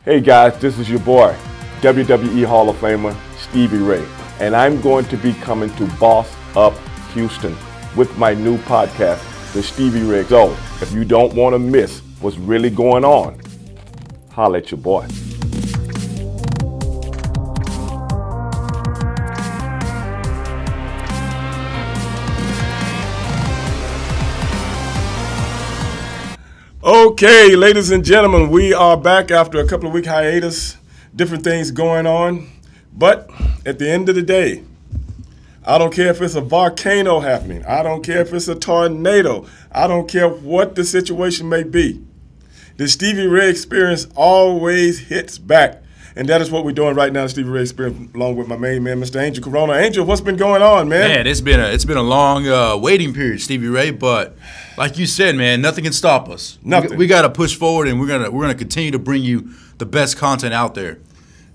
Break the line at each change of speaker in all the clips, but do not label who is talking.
Hey guys, this is your boy, WWE Hall of Famer Stevie Ray, and I'm going to be coming to Boss Up Houston with my new podcast, The Stevie Ray. So, if you don't want to miss what's really going on, holla at your boy. Okay, ladies and gentlemen, we are back after a couple of week hiatus, different things going on. But at the end of the day, I don't care if it's a volcano happening. I don't care if it's a tornado. I don't care what the situation may be. The Stevie Ray Experience always hits back. And that is what we're doing right now, the Stevie Ray Experience, along with my main man, Mr. Angel Corona. Angel, what's been going on, man?
Man, it's been a long waiting period, Stevie Ray. But like you said, man, nothing can stop us.
Nothing.
We got to push forward, and we're gonna continue to bring you the best content out there,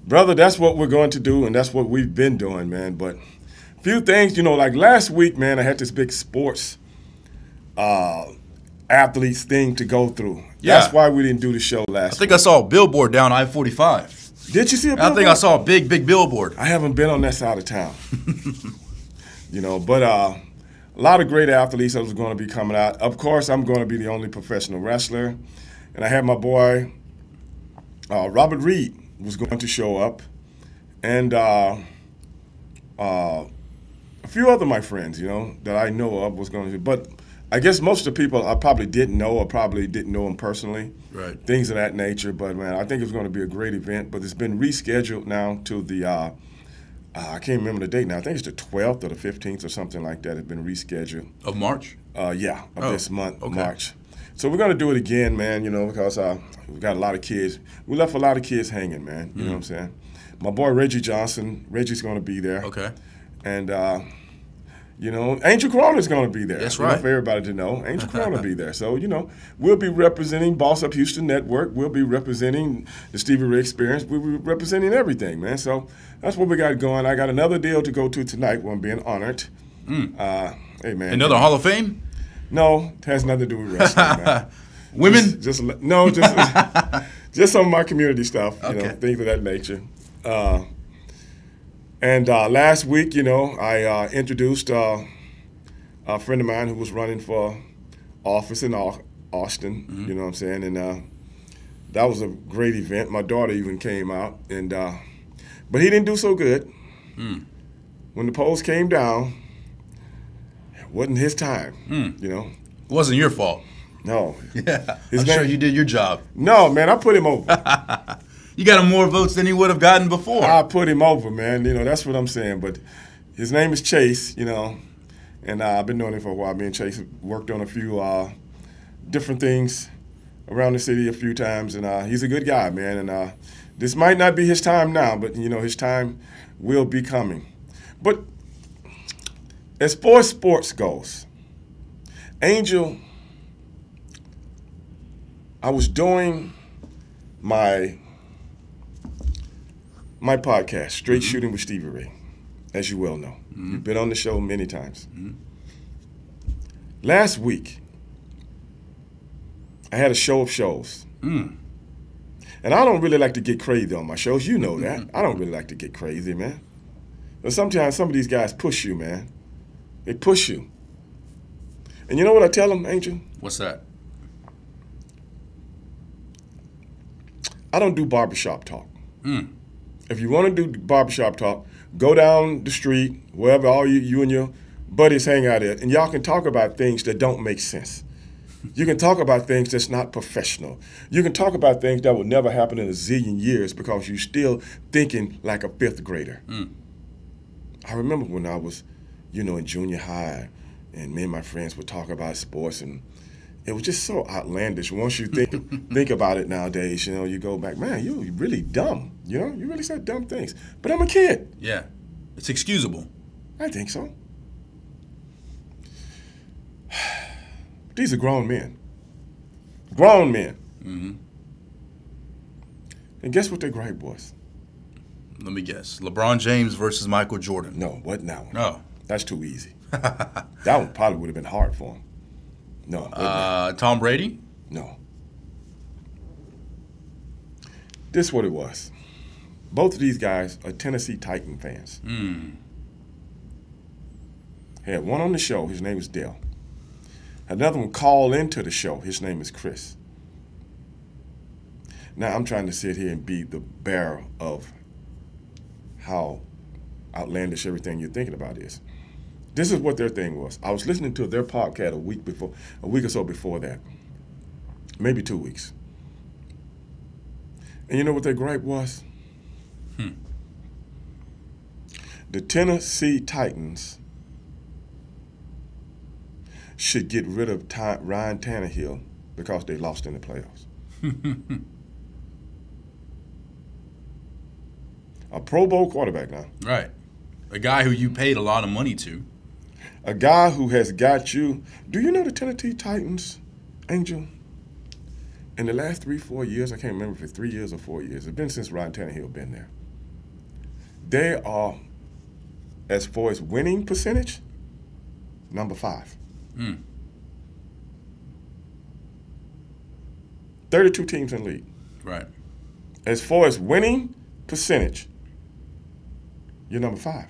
brother. That's what we're going to do, and that's what we've been doing, man. But a few things, like last week, man, I had this big sports athletes thing to go through.
Yeah.
That's why we didn't do the show last week.
I think I saw a billboard down I-45.
Did you see a billboard?
I think I saw a big billboard.
I haven't been on that side of town. But a lot of great athletes that was going to be coming out. Of course, I'm going to be the only professional wrestler. And I had my boy, Robert Reed, was going to show up. And a few other my friends, that I know of was going to. But I guess most of the people I probably didn't know or probably didn't know them personally.
Right.
Things of that nature. But, man, I think it's going to be a great event. But it's been rescheduled now to the I can't remember the date now. I think it's the 12th or the 15th or something like that. It's been rescheduled.
Of March?
This month,
okay.
March. So we're going to do it again, man, because we've got a lot of kids. We left a lot of kids hanging, man. You know what I'm saying? My boy Reggie Johnson, Reggie's going to be there.
Okay.
And, Angel Corona's going to be there.
That's right.
For everybody to know, Angel Corona will be there. So, we'll be representing Boss Up Houston Network. We'll be representing the Stevie Ray Experience. We'll be representing everything, man. So that's what we got going. I got another deal to go to tonight where I'm being honored. Hey, man.
Another Hall of Fame?
No, it has nothing to do with wrestling, man.
Women?
Just some of my community stuff, things of that nature. And last week, I introduced a friend of mine who was running for office in Austin, you know what I'm saying? And that was a great event. My daughter even came out, and but he didn't do so good. When the polls came down, it wasn't his time,
It wasn't your fault.
No.
Yeah, I'm sure you did your job.
No, man, I put him over.
You got him more votes than he would have gotten before.
I put him over, man. That's what I'm saying. But his name is Chase, and I've been knowing him for a while. Me and Chase worked on a few different things around the city a few times, and he's a good guy, man. And this might not be his time now, but, his time will be coming. But as far as sports goes, Angel, I was doing my podcast, Straight Shooting with Stevie Ray, as you well know. You've been on the show many times. Last week, I had a show of shows. And I don't really like to get crazy on my shows. You know that. I don't really like to get crazy, man. But sometimes some of these guys push you, man. They push you. And you know what I tell them, Angel?
What's that?
I don't do barbershop talk. If you want to do barbershop talk, go down the street, wherever all you and your buddies hang out at, and y'all can talk about things that don't make sense. You can talk about things that's not professional. You can talk about things that will never happen in a zillion years because you're still thinking like a fifth grader. I remember when I was, in junior high, and me and my friends would talk about sports, and it was just so outlandish. Once you think about it nowadays, you go back, man, you're really dumb. You really said dumb things. But I'm a kid.
Yeah, it's excusable.
I think so. These are grown men. Grown men. And guess what their gripe was?
Let me guess. LeBron James versus Michael Jordan.
No, wasn't that one.
No.
That's too easy. That one probably would have been hard for him. No.
Tom Brady?
No. This is what it was. Both of these guys are Tennessee Titan fans. Had one on the show. His name was Dale. Another one called into the show. His name is Chris. Now, I'm trying to sit here and be the bearer of how outlandish everything you're thinking about is. This is what their thing was. I was listening to their podcast a week or so before that, maybe 2 weeks. And you know what their gripe was? The Tennessee Titans should get rid of Ryan Tannehill because they lost in the playoffs. A Pro Bowl quarterback now.
Right. A guy who you paid a lot of money to.
A guy who has got you. Do you know the Tennessee Titans, Angel? In the last 3-4 years, I can't remember if it's 3 years or 4 years. It's been since Ryan Tannehill been there. They are, as far as winning percentage, number 5. 32 teams in the league.
Right.
As far as winning percentage, you're number 5.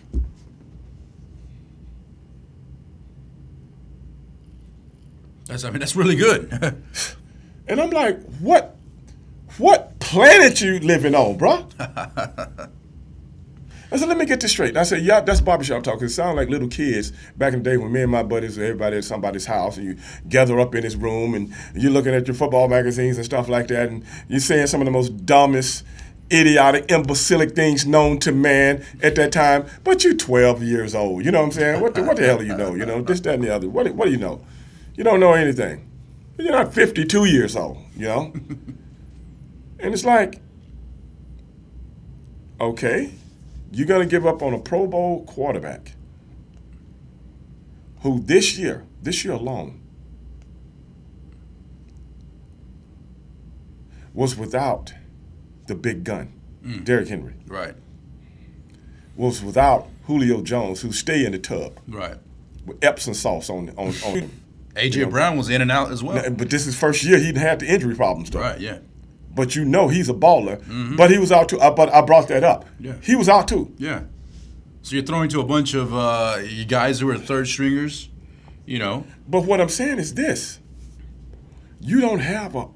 That's really good.
And I'm like, what planet you living on, bro? I said, let me get this straight. I said, yeah, that's barbershop talk. It sounds like little kids back in the day when me and my buddies, everybody at somebody's house, and you gather up in his room, and you're looking at your football magazines and stuff like that, and you're saying some of the most dumbest, idiotic, imbecilic things known to man at that time. But you're 12 years old. You know what I'm saying? What the hell do you know? You know, this, that, and the other. What do you know? You don't know anything. You're not 52 years old, you know? And it's like, okay, you're going to give up on a Pro Bowl quarterback who this year alone, was without the big gun, Derrick Henry.
Right.
Was without Julio Jones, who stay in the tub.
Right.
With Epsom sauce on him.
A.J. Brown was in and out as well.
But this is first year he'd had the injury problems, though.
Right, yeah.
But you know he's a baller. But he was out too. But I brought that up.
Yeah.
He was out too.
Yeah. So you're throwing to a bunch of you guys who are third stringers, you know.
But what I'm saying is this. You don't have an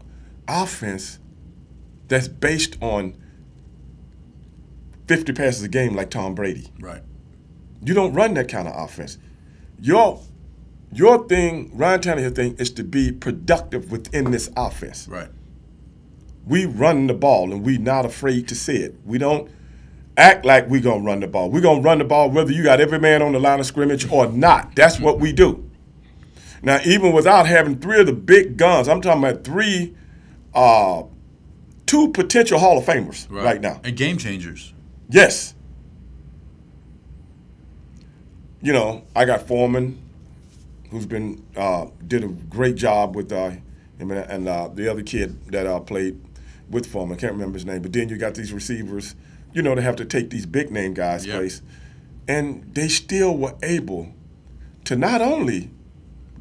offense that's based on 50 passes a game like Tom Brady.
Right.
You don't run that kind of offense. Your thing, Ryan Tannehill thing, is to be productive within this offense.
Right.
We run the ball, and we're not afraid to say it. We don't act like we're going to run the ball. We're going to run the ball whether you got every man on the line of scrimmage or not. That's what we do. Now, even without having 3 of the big guns, I'm talking about 2 potential Hall of Famers right now.
And game changers.
Yes. You know, I got Foreman, who's been did a great job with him and the other kid that played with Foreman. I can't remember his name. But then you got these receivers, you know, they have to take these big name guys' place. And they still were able to not only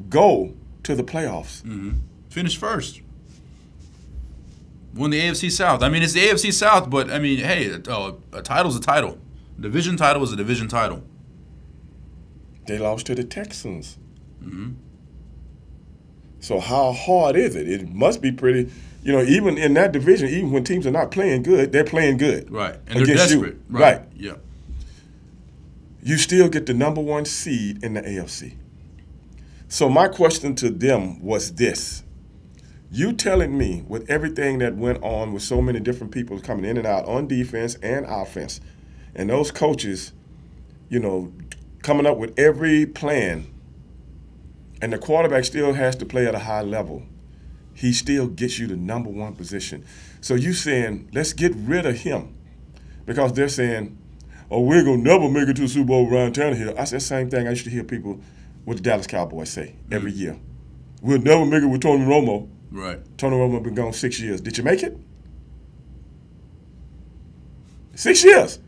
go to the playoffs.
Finish first. Won the AFC South. I mean, it's the AFC South, but, I mean, hey, a title's a title. Division title is a division title.
They lost to the Texans. So how hard is it? It must be pretty, you know, even in that division, even when teams are not playing good, they're playing good.
Right. And they're desperate.
You. Right.
Yeah.
You still get the number 1 seed in the AFC. So my question to them was this. You telling me with everything that went on with so many different people coming in and out on defense and offense, and those coaches, you know, coming up with every plan, and the quarterback still has to play at a high level, he still gets you the number 1 position. So you saying, let's get rid of him because they're saying, oh, we're going to never make it to the Super Bowl with Ryan Tannehill. I said the same thing I used to hear people with the Dallas Cowboys say every year. We'll never make it with Tony Romo.
Right.
Tony Romo been gone 6 years. Did you make it? 6 years.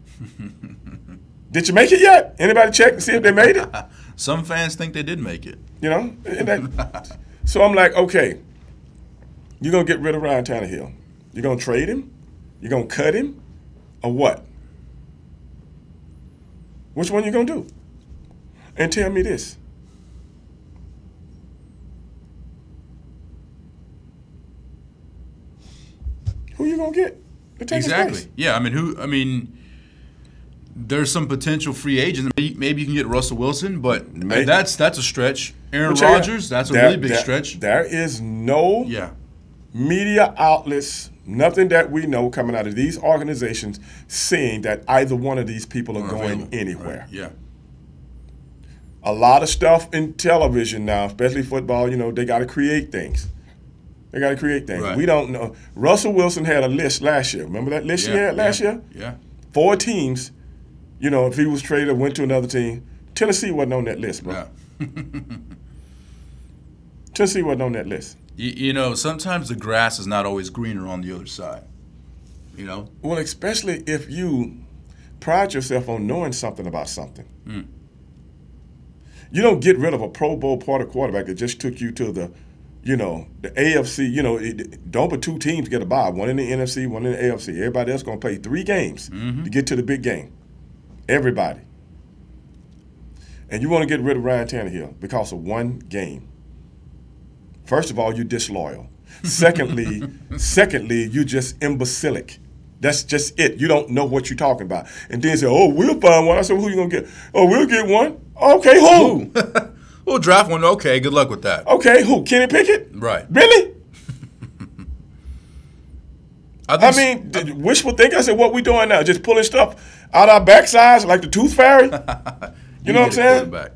Did you make it yet? Anybody check and see if they made it?
Some fans think they did make it.
You know? So I'm like, okay, you're going to get rid of Ryan Tannehill. You're going to trade him? You gonna cut him, or what? Which one you gonna do? And tell me this. Who you gonna get to take his place?
Yeah, I mean, there's some potential free agents. Maybe you can get Russell Wilson, but that's a stretch. Aaron Rodgers, that's a really big stretch.
There is no media outlets, nothing that we know coming out of these organizations saying that either one of these people are going anywhere.
Right. Yeah.
A lot of stuff in television now, especially football, they got to create things. They got to create things.
Right.
We don't know. Russell Wilson had a list last year. Remember that list he had last year?
Yeah.
4 teams. If he was traded or went to another team, Tennessee wasn't on that list, bro.
Yeah.
Tennessee wasn't on that list.
Sometimes the grass is not always greener on the other side.
Well, especially if you pride yourself on knowing something about something. You don't get rid of a Pro Bowl party quarterback that just took you to the AFC. Don't but 2 teams get a bye, one in the NFC, one in the AFC. Everybody else going to play 3 games to get to the big game. Everybody. And you want to get rid of Ryan Tannehill because of 1 game. First of all, you're disloyal. Secondly, you're just imbecilic. That's just it. You don't know what you're talking about. And then say, oh, we'll find one. I said, who you going to get? Oh, we'll get one. Okay, who?
We'll draft one. Okay, good luck with that.
Okay, who? Kenny Pickett?
Right.
Really? Wishful thinking. I said, what we doing now? Just pulling stuff out our backsides like the tooth fairy? You know what I'm saying?
Right.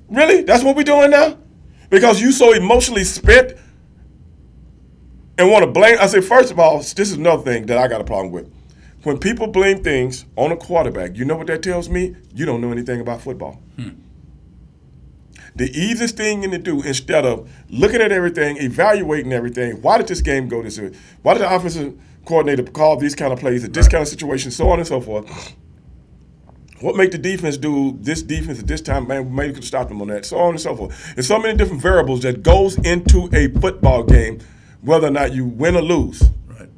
Really? That's what we doing now? Because you so emotionally spent and want to blame. I said, first of all, this is another thing that I got a problem with. When people blame things on a quarterback, you know what that tells me? You don't know anything about football. The easiest thing to do, instead of looking at everything, evaluating everything, why did this game go this way? Why did the offensive coordinator call these kind of plays at this kind of situation, so on and so forth? What make the defense do this defense at this time? Man, maybe we could stop them on that, so on and so forth. There's so many different variables that goes into a football game, whether or not you win or lose.
Right.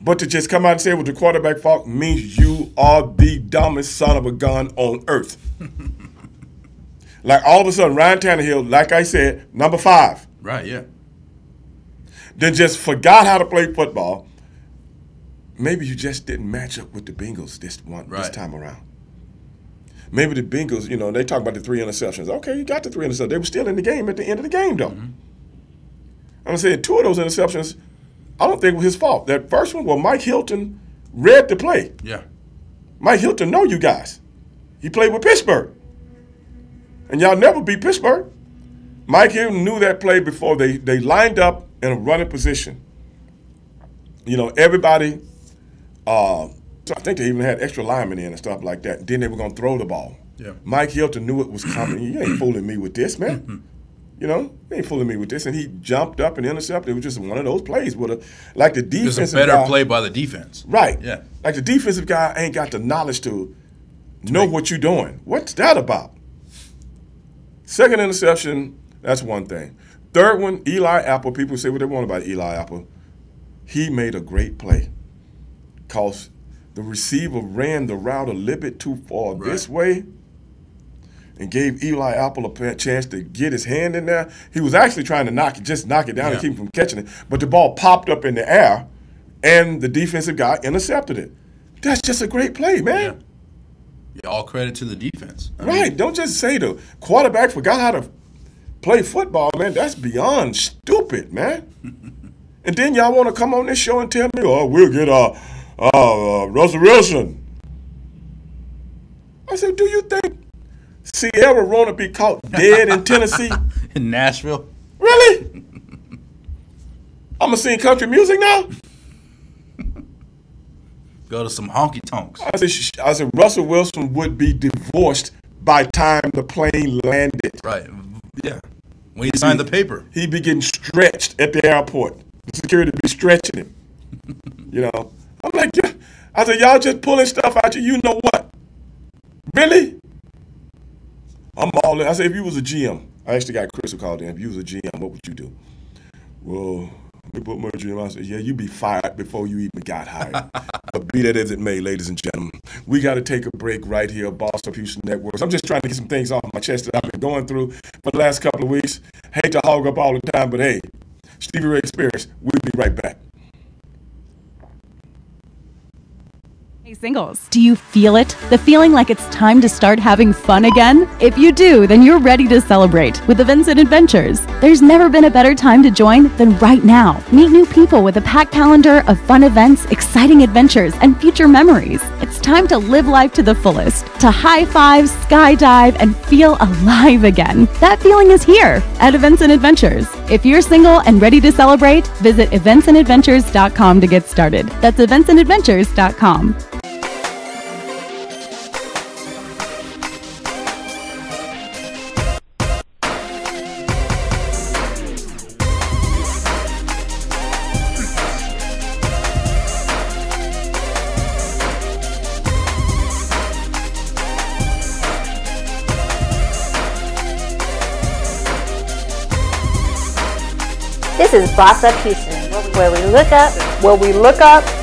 But to just come out and say it was the quarterback fault means you are the dumbest son of a gun on earth. Like all of a sudden, Ryan Tannehill, like I said, number 5.
Right, yeah.
Then just forgot how to play football. Maybe you just didn't match up with the Bengals this time around. Maybe the Bengals, they talk about the 3 interceptions. Okay, you got the 3 interceptions. They were still in the game at the end of the game, though. I'm saying 2 of those interceptions, I don't think were his fault. That first one, Mike Hilton read the play.
Yeah.
Mike Hilton know you guys. He played with Pittsburgh. And y'all never beat Pittsburgh. Mike Hilton knew that play before they lined up in a running position. Everybody, I think they even had extra linemen in and stuff like that. Then they were going to throw the ball.
Yeah.
Mike Hilton knew it was coming. You ain't fooling me with this, man. You ain't fooling me with this. And he jumped up and intercepted. It was just one of those plays like the defensive guy.
It was a better play by the defense.
Right.
Yeah.
Like the defensive guy ain't got the knowledge to know what you're doing. What's that about? Second interception, that's one thing. Third one, Eli Apple. People say what they want about Eli Apple. He made a great play because the receiver ran the route a little bit too far this way and gave Eli Apple a chance to get his hand in there. He was actually trying to knock it down and keep him from catching it, but the ball popped up in the air, and the defensive guy intercepted it. That's just a great play, man.
Yeah, all credit to the defense.
Right. Don't just say the quarterback forgot how to play football, man. That's beyond stupid, man. And then y'all want to come on this show and tell me, oh, we'll get Russell Wilson. I said, do you think Sierra Rona be caught dead in Tennessee?
In Nashville?
Really? I'm going to sing country music now?
Go to some honky tonks.
I said Russell Wilson would be divorced by time the plane landed.
Right. Yeah. When he signed the paper.
He'd be getting stretched at the airport. The security would be stretching him. I'm like, yeah. I said, y'all just pulling stuff out you know what? Really? I'm all in. I said, if you was a GM, I actually got Chris who called in. If you was a GM, what would you do? Well, We put merger in. I said, yeah, you be fired before you even got hired. But be that as it may, ladies and gentlemen, we got to take a break right here, Boss Up Houston Networks. I'm just trying to get some things off my chest that I've been going through for the last couple of weeks. Hate to hog up all the time, but hey, Stevie Ray Experience. We'll be right back.
Hey singles, do you feel it? The feeling like it's time to start having fun again? If you do, then you're ready to celebrate with Events and Adventures. There's never been a better time to join than right now. Meet new people with a packed calendar of fun events, exciting adventures, and future memories. It's time to live life to the fullest, to high five, skydive, and feel alive again. That feeling is here at Events and Adventures. If you're single and ready to celebrate, visit eventsandadventures.com to get started. That's eventsandadventures.com.
This is Boss Up Houston, where we look up,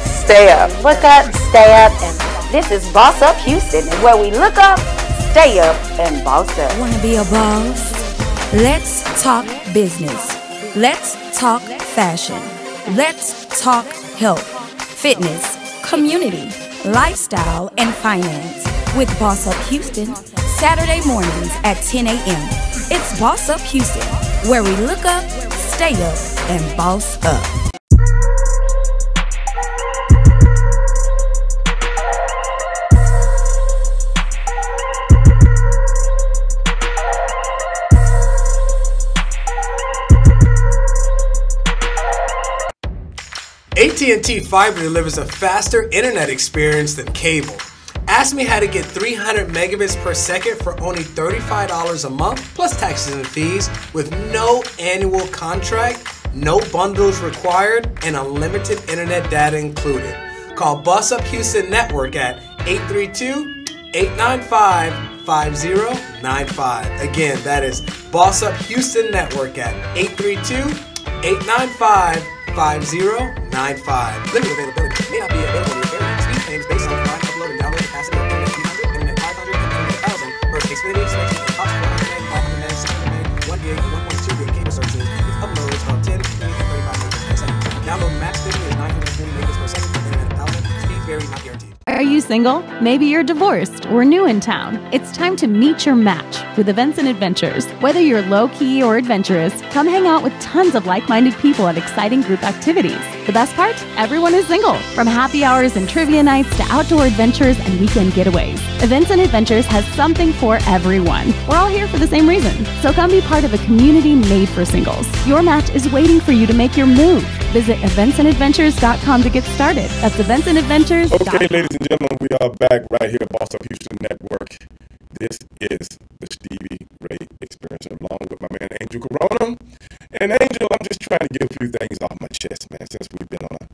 stay up. Look up, stay up, and this is Boss Up Houston, where we look up, stay up, and boss up.
Wanna be a boss? Let's talk business. Let's talk fashion. Let's talk health, fitness, community, lifestyle, and finance. With Boss Up Houston, Saturday mornings at 10 a.m. It's Boss Up Houston, where we look up, stay up, and boss up.
AT&T Fiber delivers a faster internet experience than cable. Ask me how to get 300 megabits per second for only $35 a month, plus taxes and fees, with no annual contract, no bundles required, and unlimited internet data included. Call Boss Up Houston Network at 832-895-5095. Again, that is Boss Up Houston Network at 832-895-5095. Limited availability may not be available in your area. Speed claims based on combined upload and download capacity of internet 300, internet 500, and internet 1000 versus Xfinity, Spectrum, and Cox 400 meg, 500 meg, 600 meg, 1 gig, 1.2 gig cable services with uploads of 10, 20, and 35 megabits per second. Download max speed is 920 megabits per second, internet 1000. Speed vary, not guaranteed.
Are you single? Maybe you're divorced or new in town. It's time to meet your match with Events and Adventures. Whether you're low-key or adventurous, come hang out with tons of like-minded people at exciting group activities. The best part? Everyone is single. From happy hours and trivia nights to outdoor adventures and weekend getaways, Events and Adventures has something for everyone. We're all here for the same reason. So come be part of a community made for singles. Your match is waiting for you to make your move. Visit eventsandadventures.com to get started. That's eventsandadventures.com.
Okay, ladies and gentlemen, we are back right here at Boss Up Houston Network. This is the Stevie Ray Experience, along with my man Angel Corona. And Angel, I'm just trying to get a few things off my chest, man, since we've been on a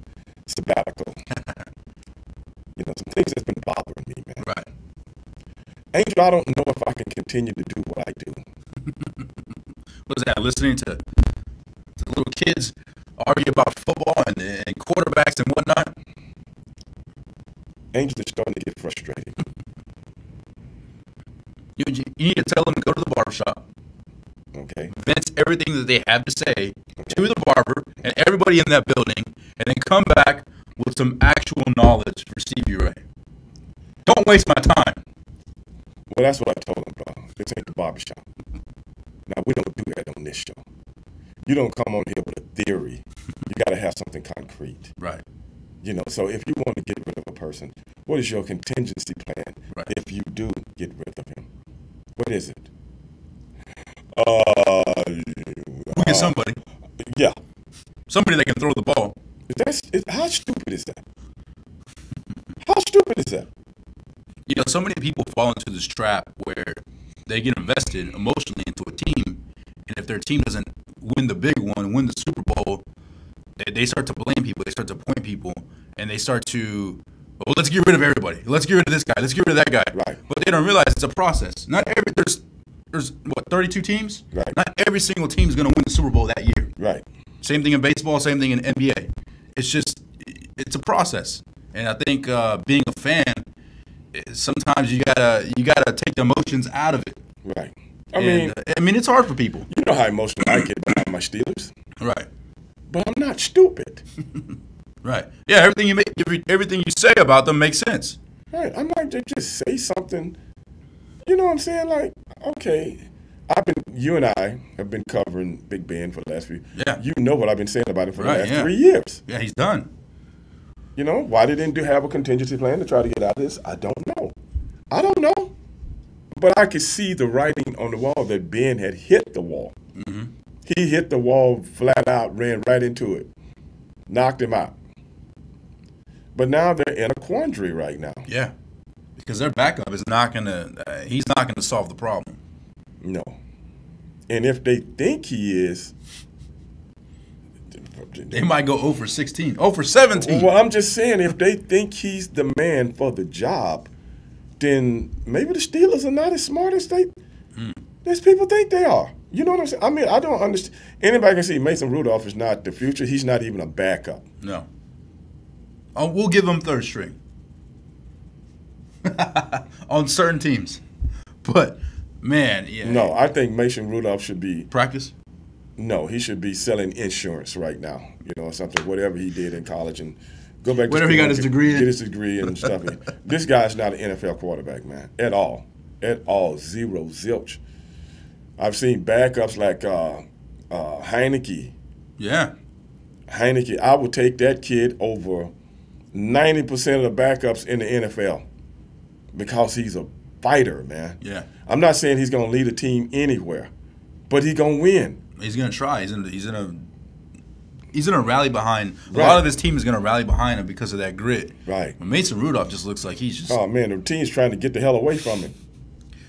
sabbatical. You know, some things that's been bothering me, man.
Right.
Angel, I don't know if I can continue to do what I do.
What is that? Listening to little kids argue about football and quarterbacks and whatnot?
Angel is starting to get frustrated.
You need to tell them to go to the barbershop.
Okay.
Vent everything that they have to say to the barber and everybody in that building, and then come back with some actual knowledge for Stevie Ray. Don't waste my time.
Well, that's what I told him, bro. This ain't the barbershop. Now, we don't do that on this show. You don't come on here with a theory. You got to have something concrete.
Right.
You know, so if you want to get rid of a person, what is your contingency plan if you do get rid of him? What is it?
We get somebody.
Yeah.
Somebody that can throw the ball.
How stupid is that? How stupid is that?
You know, so many people fall into this trap where they get invested emotionally into a team, and if their team doesn't win the big one, win the Super Bowl, they start to blame people, they start to point people, and they start to, well, let's get rid of everybody. Let's get rid of this guy. Let's get rid of that guy.
Right.
But they don't realize it's a process. There's what, 32 teams?
Right.
Not every single team is going to win the Super Bowl that year.
Right.
Same thing in baseball, same thing in NBA. It's a process. And I think being a fan, sometimes you gotta take the emotions out of it.
Right.
I mean, it's hard for people.
You know how emotional I get about my Steelers.
Right.
But I'm not stupid.
Right. Yeah. Everything you say about them makes sense.
Right. I might just say something. You know what I'm saying? Like, okay, you and I have been covering Big Ben for the last few.
Yeah.
You know what I've been saying about him for the last
yeah.
3 years.
Yeah, he's done.
You know, why they didn't have a contingency plan to try to get out of this? I don't know. But I could see the writing on the wall that Ben had hit the wall.
Mm-hmm.
He hit the wall flat out, ran right into it, knocked him out. But now they're in a quandary right now.
Yeah, because their backup is not gonna. He's not gonna solve the problem.
No. And if they think he is,
they might go 0 for 16, 0 for 17.
Well, I'm just saying, if they think he's the man for the job, then maybe the Steelers are not as smart as as people think they are. You know what I'm saying? I mean, I don't understand. Anybody can see Mason Rudolph is not the future. He's not even a backup.
No. We'll give him third string on certain teams. But, man, yeah.
No, I think Mason Rudolph should be.
Practice?
No, he should be selling insurance right now. You know, something, whatever he did in college and go back to
whatever he got his degree in.
Get his degree and stuff. This guy's not an NFL quarterback, man, at all. At all. Zero, zilch. I've seen backups like Heineke.
Yeah.
Heineke, I would take that kid over 90% of the backups in the NFL because he's a fighter, man.
Yeah.
I'm not saying he's going to lead a team anywhere, but he's going to win. He's
going to try. He's in a rally behind. A lot of his team is going to rally behind him because of that grit.
Right.
But Mason Rudolph just looks like he's just.
Oh man, the team's trying to get the hell away from him.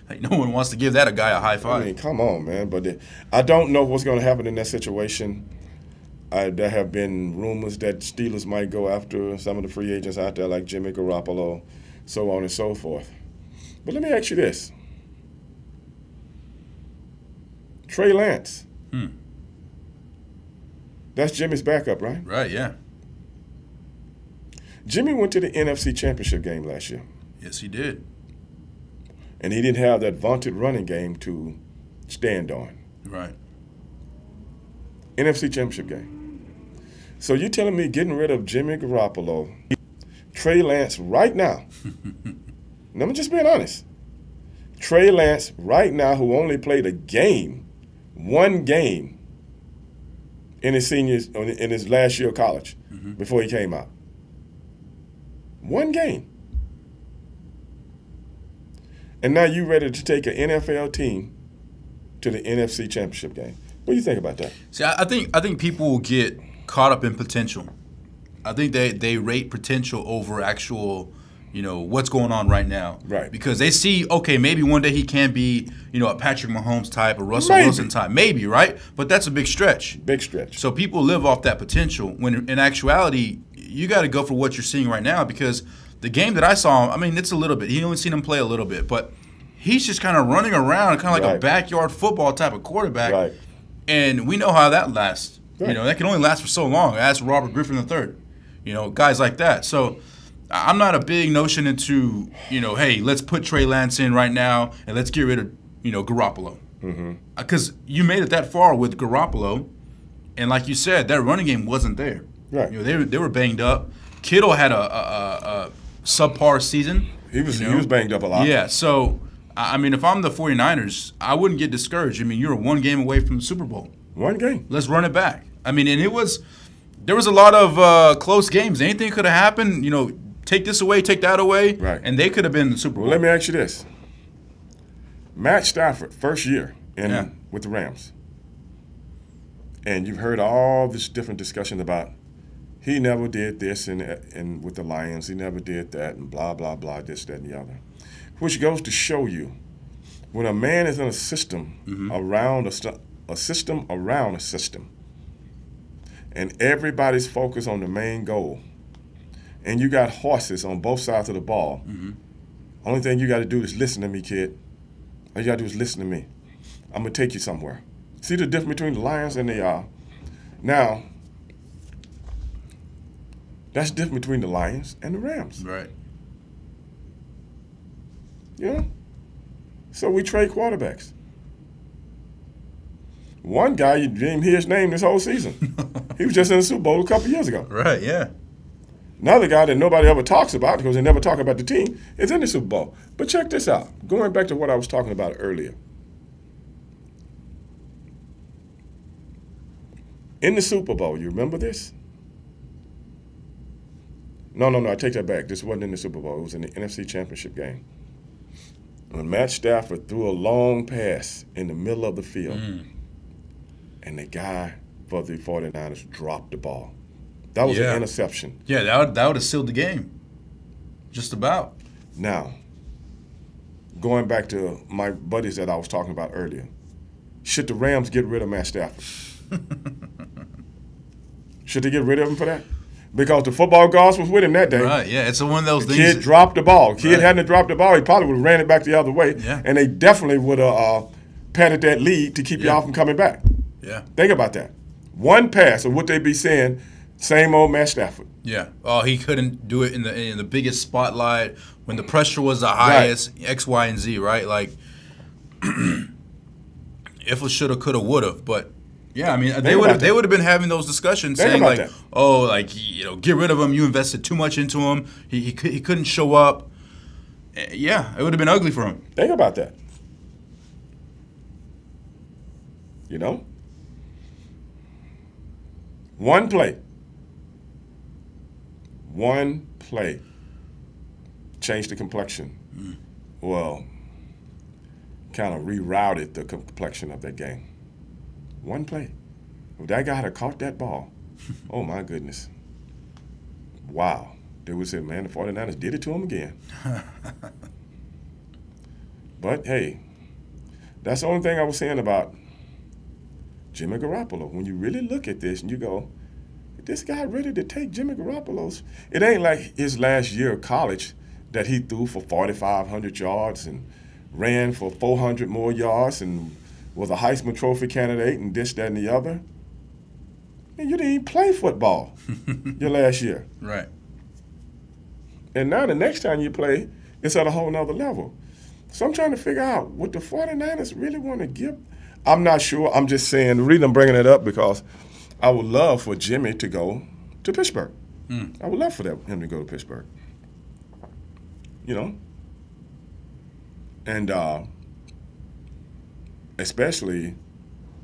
Like no one wants to give that a guy a high five.
I mean, come on, man. But I don't know what's going to happen in that situation. There have been rumors that Steelers might go after some of the free agents out there, like Jimmy Garoppolo, so on and so forth. But let me ask you this: Trey Lance. That's Jimmy's backup, right?
Right, yeah.
Jimmy went to the NFC Championship game last year.
Yes, he did.
And he didn't have that vaunted running game to stand on.
Right.
NFC Championship game. So you're telling me getting rid of Jimmy Garoppolo, Trey Lance right now, and I'm just being honest, Trey Lance right now, who only played one game, in his last year of college before he came out. One game. And now you ready to take an NFL team to the NFC Championship game. What do you think about that?
See, I think people will get caught up in potential. I think they rate potential over actual, what's going on right now.
Right.
Because they see, okay, maybe one day he can be, a Patrick Mahomes type, a Russell Wilson type. Maybe, right? But that's a big stretch.
Big stretch.
So people live off that potential when in actuality, you got to go for what you're seeing right now because the game that I saw, I mean, it's a little bit. You only seen him play a little bit, but he's just kind of running around, kind of like a backyard football type of quarterback.
Right.
And we know how that lasts.
Right.
That can only last for so long. Ask Robert Griffin III. Guys like that. So I'm not a big notion into, hey, let's put Trey Lance in right now and let's get rid of, Garoppolo. Because you made it that far with Garoppolo, and like you said, that running game wasn't there.
Right.
They were banged up. Kittle had a subpar season.
He was banged up a lot.
Yeah, so, I mean, if I'm the 49ers, I wouldn't get discouraged. I mean, you're one game away from the Super Bowl.
One game.
Let's run it back. I mean, and there was a lot of close games. Anything could have happened, take this away, take that away,
right.
And they could have been in the Super Bowl.
Well, let me ask you this. Matt Stafford, first year with the Rams. And you've heard all this different discussion about he never did this and with the Lions, he never did that and blah, blah, blah, this, that, and the other. Which goes to show you when a man is in a system around a system around a system and everybody's focused on the main goal and you got horses on both sides of the ball, only thing you got to do is listen to me, kid. All you got to do is listen to me. I'm going to take you somewhere. See the difference between the Lions and the Now, that's different between the Lions and the Rams.
Right.
You know? So we trade quarterbacks. One guy, you didn't even hear his name this whole season. He was just in the Super Bowl a couple years ago.
Right, yeah.
Another guy that nobody ever talks about because they never talk about the team is in the Super Bowl. But check this out. Going back to what I was talking about earlier. In the Super Bowl, you remember this? No, I take that back. This wasn't in the Super Bowl. It was in the NFC Championship game. When Matt Stafford threw a long pass in the middle of the field, and the guy for the 49ers dropped the ball. That was an interception.
Yeah, that would have sealed the game. Just about.
Now, going back to my buddies that I was talking about earlier, should the Rams get rid of Matt Stafford? Should they get rid of him for that? Because the football gods was with him that day.
Right, yeah, it's one of those things.
Kid dropped the ball. Kid hadn't dropped the ball, he probably would have ran it back the other way.
Yeah.
And they definitely would have padded that lead to keep y'all from coming back.
Yeah.
Think about that. One pass, or would they be saying, same old Matt Stafford?
Yeah. Oh, he couldn't do it in the biggest spotlight when the pressure was the highest. Right. X, Y, and Z. Right. Like, if it shoulda, coulda, woulda. But yeah, I mean, they would have been having those discussions, saying like, that. Oh, like get rid of him. You invested too much into him. He couldn't show up. Yeah, it would have been ugly for him.
Think about that. You know. One play changed the complexion. Well, kind of rerouted the complexion of that game. One play. If that guy had caught that ball, oh my goodness. Wow. They would say, man, the 49ers did it to him again. But, hey, that's the only thing I was saying about Jimmy Garoppolo. When you really look at this and you go, this guy ready to take Jimmy Garoppolo's. It ain't like his last year of college that he threw for 4,500 yards and ran for 400 more yards and was a Heisman Trophy candidate and this, that, and the other. And you didn't even play football your last year.
Right.
And now the next time you play, it's at a whole nother level. So I'm trying to figure out what the 49ers really want to give. I'm not sure. I'm just saying, the reason I'm bringing it up because I would love for Jimmy to go to Pittsburgh. I would love for him to go to Pittsburgh. You know? And especially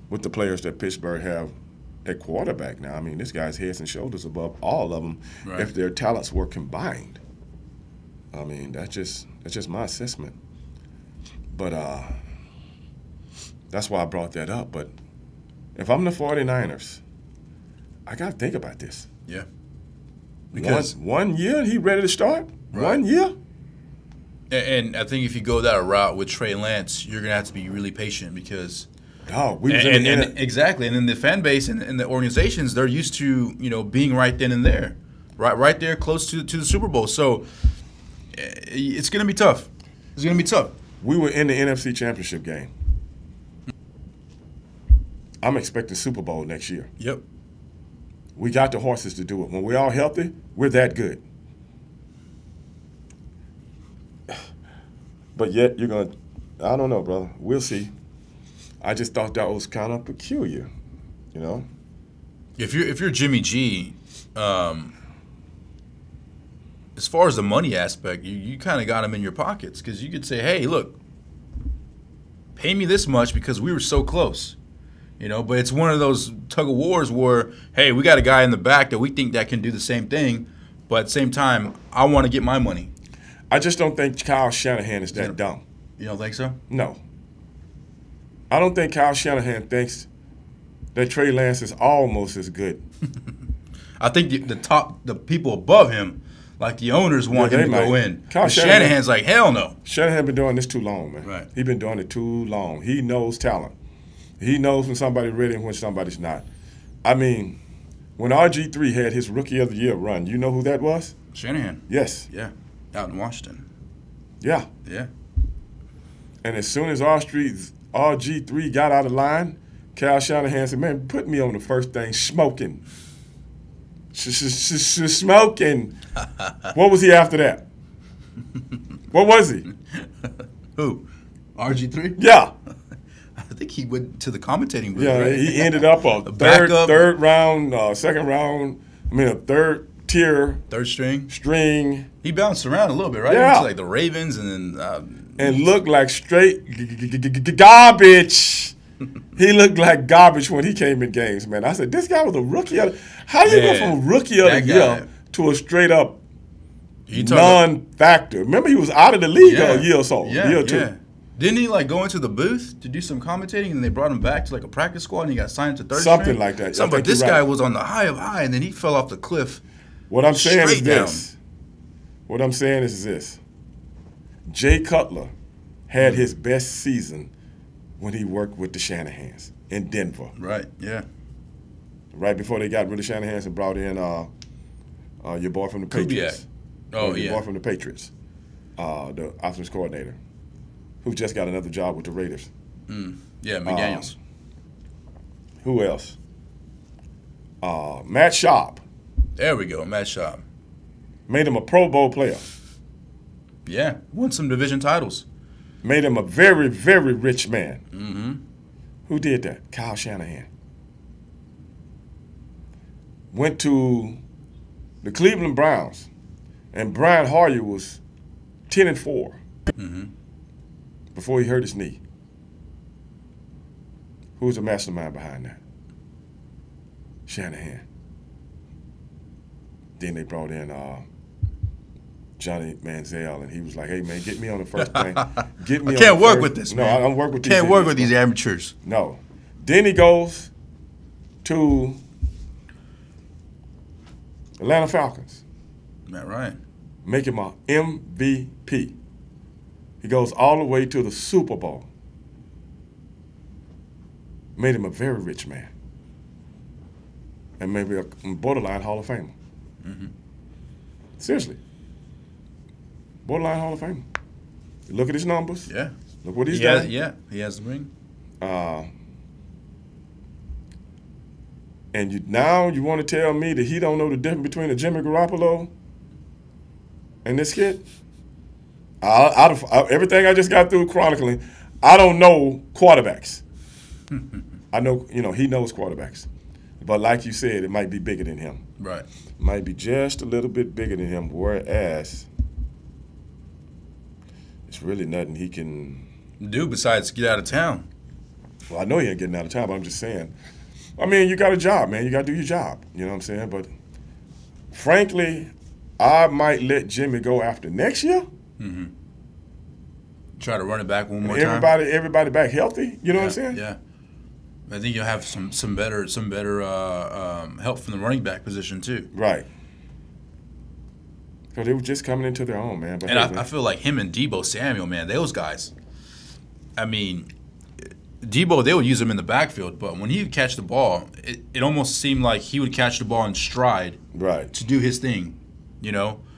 with the players that Pittsburgh have at quarterback now. I mean, this guy's heads and shoulders above all of them if their talents were combined. I mean, that's just my assessment. But that's why I brought that up. But if I'm the 49ers, I got to think about this.
Yeah. Because
one year he ready to start?
Right.
1 year?
And I think if you go that route with Trey Lance, you're going to have to be really patient because exactly. And then the fan base and the organizations, they're used to, being right then and there. Right there close to the Super Bowl. So it's going to be tough. It's going to be tough.
We were in the NFC Championship game. I'm expecting Super Bowl next year.
Yep.
We got the horses to do it. When we're all healthy, we're that good. But yet you're going to – I don't know, brother. We'll see. I just thought that was kind of peculiar,
If you're Jimmy G, as far as the money aspect, you kind of got him in your pockets because you could say, hey, look, pay me this much because we were so close. But it's one of those tug of wars where, hey, we got a guy in the back that we think that can do the same thing, but at the same time, I want to get my money.
I just don't think Kyle Shanahan is that dumb.
You don't think so?
No. I don't think Kyle Shanahan thinks that Trey Lance is almost as good.
I think the people above him, like the owners, want him to go in. Shanahan's like, hell no.
Shanahan been doing this too long, man.
Right.
He's been doing it too long. He knows talent. He knows when somebody's ready and when somebody's not. I mean, when RG3 had his Rookie of the Year run, you know who that was?
Shanahan.
Yes.
Yeah. Out in Washington.
Yeah.
Yeah.
And as soon as RG3 got out of line, Kyle Shanahan said, man, put me on the first thing, smoking. Smoking. What was he after that? What was he?
Who? RG3?
Yeah.
I think he went to the commentating booth.
Yeah,
right?
he ended up a third round, second round, a third tier.
Third string.
He
bounced around a little bit, right?
Yeah.
He went to like the Ravens and then.
And looked like straight garbage. He looked like garbage when he came in games, man. I said, this guy was a rookie. How do you go from rookie of the year to a straight up non-factor? Remember, he was out of the league a year or so, year or two.
Yeah. Didn't he like go into the booth to do some commentating, and they brought him back to like a practice squad, and he got signed to third
Something
string?
like that.
But this guy was on the high of high, and then he fell off the cliff.
What I'm saying is
down.
this. What I'm saying is this. Jay Cutler had his best season when he worked with the Shanahans in Denver.
Right, yeah.
Right before they got rid of Shanahans and brought in your boy from the Patriots.
Oh,
your
yeah.
boy from the Patriots, the offense coordinator, who just got another job with the Raiders.
Yeah, McDaniels.
Who else? Matt Schaub.
There we go, Matt Schaub.
Made him a Pro Bowl player.
Yeah, won some division titles.
Made him a very, very rich man.
Mm-hmm.
Who did that? Kyle Shanahan. Went to the Cleveland Browns, and Brian Hoyer was 10-4 before he hurt his knee. Who was the mastermind behind that? Shanahan. Then they brought in Johnny Manziel, and he was like, "Hey man, get me on the first thing. Get me."
I can't work with this,
No,
man.
I don't work with these.
Can't work with these amateurs.
No. Then he goes to Atlanta Falcons.
Matt Ryan.
Make him a MVP. He goes all the way to the Super Bowl. Made him a very rich man. And maybe a borderline Hall of Famer. Seriously. Borderline Hall of Famer. Look at his numbers.
Yeah.
Look what he's done.
Yeah, he has the ring.
And now you want to tell me that he don't know the difference between a Jimmy Garoppolo and this kid? Out of everything I just got through chronicling, I don't know quarterbacks. I know, he knows quarterbacks. But like you said, it might be bigger than him.
Right.
Might be just a little bit bigger than him, whereas it's really nothing he can
do besides get out of town.
Well, I know he ain't getting out of town, but I'm just saying. I mean, you got a job, man. You got to do your job. You know what I'm saying? But frankly, I might let Jimmy go after next year.
Try to run it back one more time.
Everybody back healthy. You know what I'm saying?
Yeah. I think you'll have some better help from the running back position too.
Right. Because they were just coming into their own, man. But
and I feel like him and Deebo Samuel, man, those guys. I mean, Deebo, they would use him in the backfield, but when he would catch the ball, it almost seemed like he would catch the ball in stride to do his thing,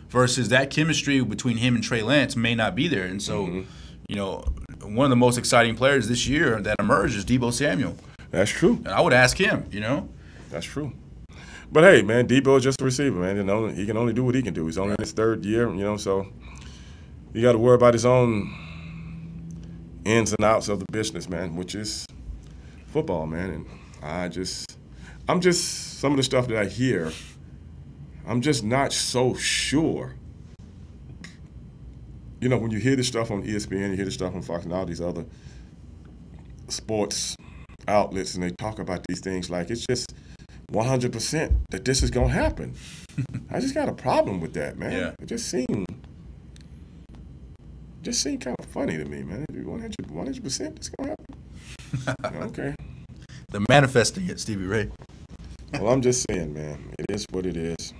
versus that chemistry between him and Trey Lance may not be there. And so, one of the most exciting players this year that emerged is Deebo Samuel.
That's true.
And I would ask him,
That's true. But, hey, man, Deebo is just a receiver, man. He can only do what he can do. He's only in his third year, so you got to worry about his own ins and outs of the business, man, which is football, man. And I'm just some of the stuff that I hear, I'm just not so sure. When you hear this stuff on ESPN, you hear this stuff on Fox and all these other sports outlets, and they talk about these things like it's just 100% that this is going to happen. I just got a problem with that, man.
Yeah.
It just seemed kind of funny to me, man. 100% it's going to happen. Okay.
They're manifesting it, Stevie Ray.
Well, I'm just saying, man, it is what it is.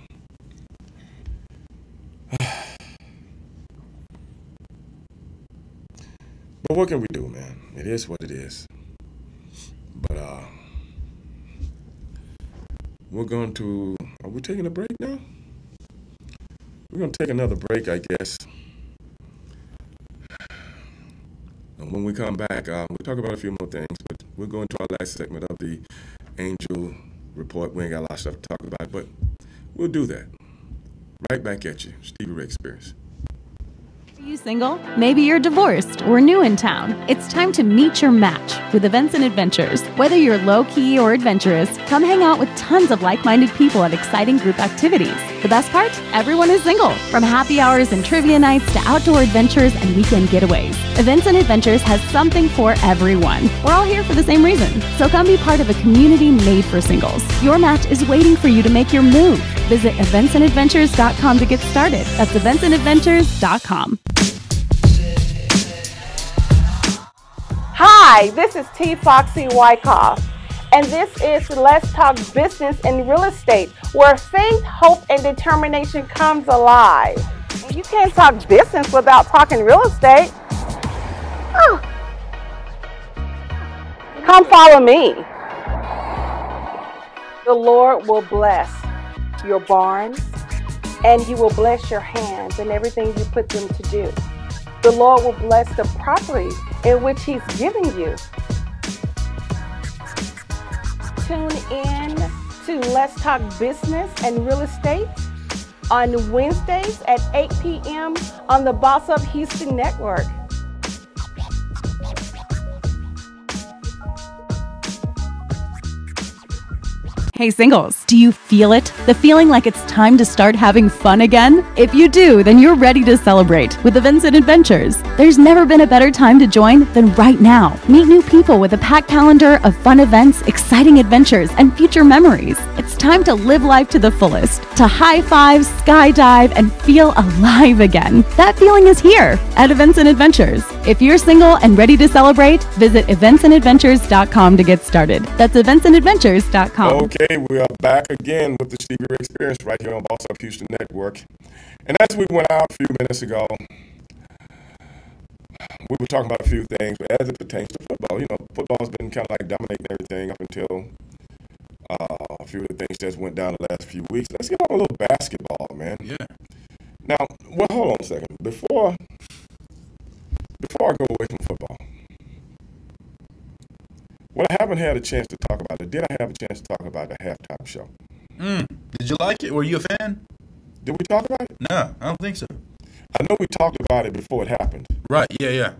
But what can we do, man? It is what it is. But are we taking a break now? We're going to take another break, I guess. And when we come back, we'll talk about a few more things. But We'll go into our last segment of the Angel Report. We ain't got a lot of stuff to talk about, but we'll do that. Right back at you. Stevie Ray Experience.
Are you single? Maybe you're divorced or new in town. It's time to meet your match with Events and Adventures. Whether you're low-key or adventurous, come hang out with tons of like-minded people at exciting group activities. The best part? Everyone is single. From happy hours and trivia nights to outdoor adventures and weekend getaways, Events and Adventures has something for everyone. We're all here for the same reason. So come be part of a community made for singles. Your match is waiting for you to make your move. Visit eventsandadventures.com to get started. That's eventsandadventures.com.
Hi, this is T. Foxy Wyckoff, and this is Let's Talk Business and Real Estate, where faith, hope, and determination comes alive. You can't talk business without talking real estate. Oh. Come follow me. The Lord will bless your barns, and you will bless your hands and everything you put them to do. The Lord will bless the property in which He's giving you. Tune in to Let's Talk Business and Real Estate on Wednesdays at 8 p.m. on the Boss Up Houston Network.
Hey singles, do you feel it? The feeling like it's time to start having fun again? If you do, then you're ready to celebrate with Events and Adventures. There's never been a better time to join than right now. Meet new people with a packed calendar of fun events, exciting adventures, and future memories. It's time to live life to the fullest, to high five, skydive, and feel alive again. That feeling is here at Events and Adventures. If you're single and ready to celebrate, visit eventsandadventures.com to get started. That's eventsandadventures.com.
Okay, we are back again with the Stevie Ray Experience right here on Boss Up Houston Network. And as we went out a few minutes ago, we were talking about a few things as it pertains to football. You know, football's been kind of like dominating everything up until a few of the things that went down the last few weeks. Let's get on a little basketball, man.
Yeah.
Now, well, hold on a second. Before I go away from football, well, I haven't had a chance to talk about it. Did I have a chance to talk about the halftime show?
Did you like it? Were you a fan?
Did we talk about it?
No, I don't think so.
I know we talked about it before it happened.
Right, yeah.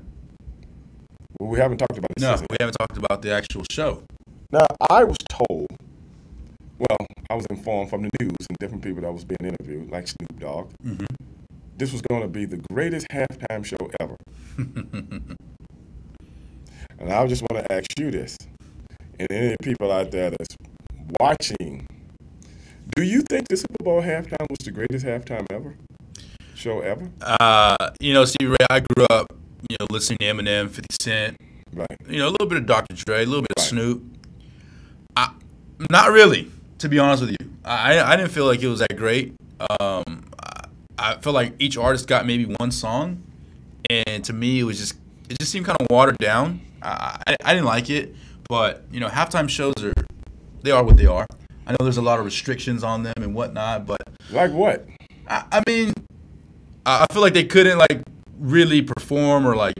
Well, we haven't talked about it
No,
since.
we haven't talked about the actual show.
Now, I was told, well, I was informed from the news and different people that was being interviewed, like Snoop Dogg, this was going to be the greatest halftime show ever. And I just want to ask you this, and any people out there that's watching, do you think the Super Bowl halftime was the greatest halftime show ever?
Stevie Ray, I grew up, listening to Eminem, 50 Cent,
Right.
a little bit of Dr. Dre, a little bit of Snoop. Not really, to be honest with you. I didn't feel like it was that great. I feel like each artist got maybe one song, and to me it just seemed kind of watered down. I didn't like it, but halftime shows they are what they are. I know there's a lot of restrictions on them and whatnot, but
Like what?
I mean, I feel like they couldn't really perform or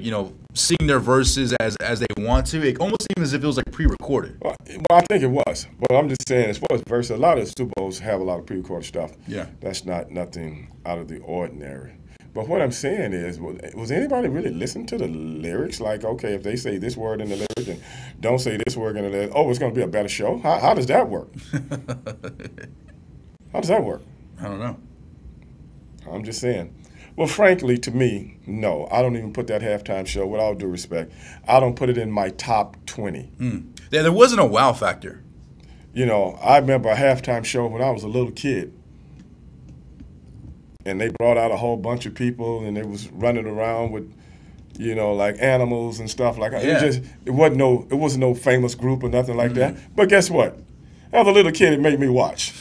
sing their verses as they want to. It almost seemed as if it was pre-recorded.
Well, I think it was. But I'm just saying, as far as verses, a lot of the Super Bowls have a lot of pre-recorded stuff.
Yeah.
That's nothing out of the ordinary. But what I'm saying is, was anybody really listening to the lyrics? Like, okay, if they say this word in the lyric and don't say this word in the lyric, it's going to be a better show? How does that work? How does that work?
I don't know.
I'm just saying. Well, frankly, to me, no. I don't even put that halftime show, with all due respect, I don't put it in my top 20.
Yeah, there wasn't a wow factor.
I remember a halftime show when I was a little kid. And they brought out a whole bunch of people, and they was running around with, like animals and stuff like that.
Yeah.
It wasn't no famous group or nothing like that. But guess what? As a little kid, it made me watch.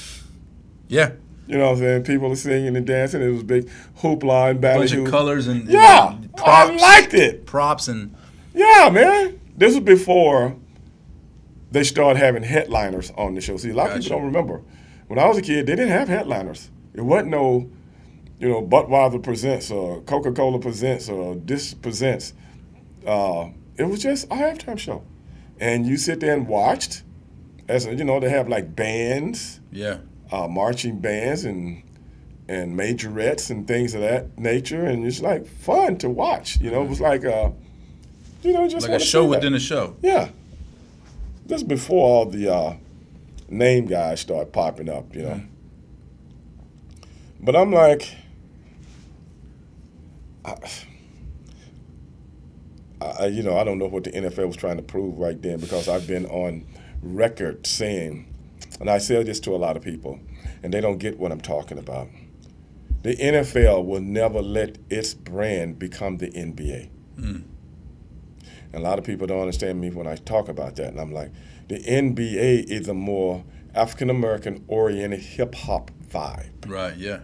Yeah.
You know what I'm saying? People are singing and dancing. It was a big hoopla and ballet.
Bunch of colors and
and
props.
I liked it.
Props and
Yeah, man. This was before they started having headliners on the show. See, a lot of people don't remember. When I was a kid, they didn't have headliners. It wasn't no, Budweiser presents or Coca-Cola presents or this presents. It was just a halftime show. and you sit there and watched. As you know, they have like bands, marching bands and majorettes and things of that nature, and it's like fun to watch. You know, it was like just
like a show within a show.
Yeah, just before all the name guys start popping up. You know, but I'm like, I don't know what the NFL was trying to prove right then, because I've been on record saying, and I say this to a lot of people, and they don't get what I'm talking about. The NFL will never let its brand become the NBA. And a lot of people don't understand me when I talk about that, and I'm like, the NBA is a more African-American oriented hip-hop vibe.
Right, yeah.